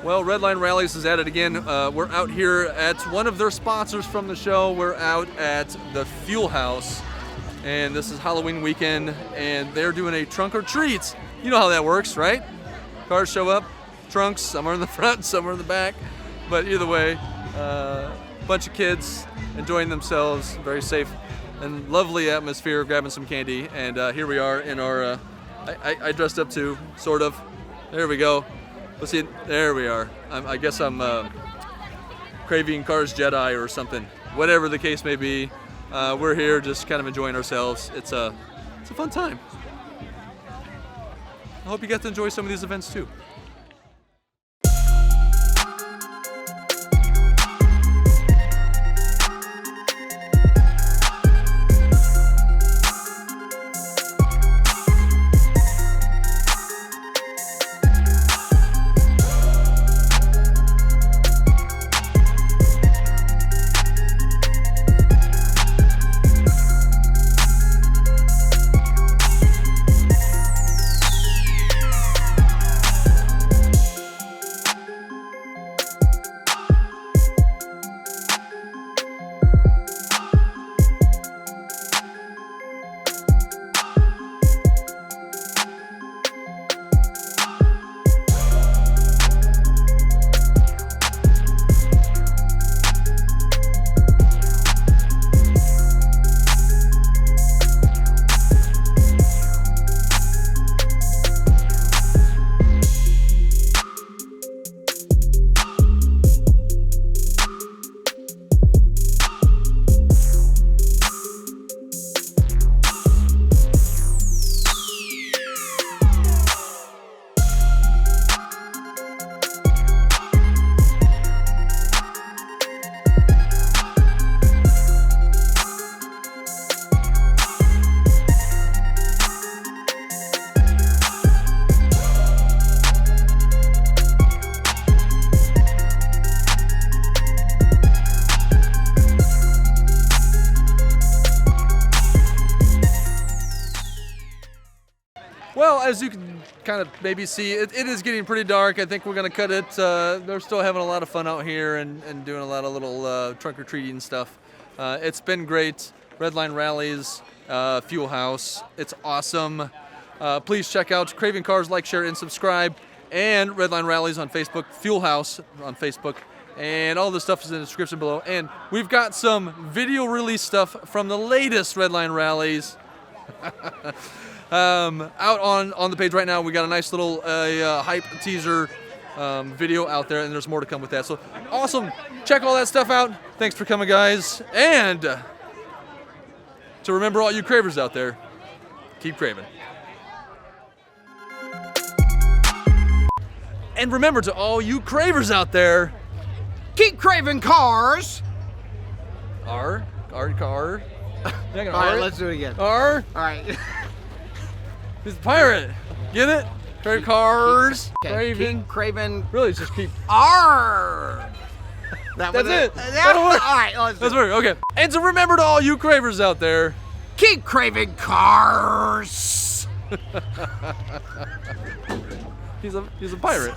Well, Redline Rallys is at it again. We're out here at one of their sponsors from the show. We're out at the Fuel House, and this is Halloween weekend, and they're doing a trunk or treat. You know how that works, right? Cars show up, trunks, some are in the front, some are in the back, but either way, bunch of kids enjoying themselves, very safe and lovely atmosphere, grabbing some candy, and here we are in our, I dressed up too, sort of. There we go. Let's see, there we are. I guess I'm Craving Cars Jedi or something. Whatever the case may be, we're here just kind of enjoying ourselves. It's a fun time. I hope you get to enjoy some of these events too. Well, as you can kind of maybe see, it is getting pretty dark. I think we're going to cut it. They're still having a lot of fun out here and doing a lot of little trunk-or-treating stuff. It's been great. Redline Rallys, Fuel House. It's awesome. Please check out Craving Cars, like, share, and subscribe. And Redline Rallys on Facebook, Fuel House on Facebook. And all this stuff is in the description below. And we've got some video release stuff from the latest Redline Rallys. Out on the page right now. We got a nice little hype teaser video out there, and there's more to come with that. So awesome. Check all that stuff out. Thanks for coming, guys. And to remember all you cravers out there, keep craving. And remember to all you cravers out there, keep craving cars. Car. All right, let's do it again. R. All right. He's a pirate. Get it? Crave cars. Craving. Keep craving. Really, just keep. R. That's it. That'll work. All right, let's do it. Okay. And so remember to all you cravers out there, keep craving cars. He's a pirate.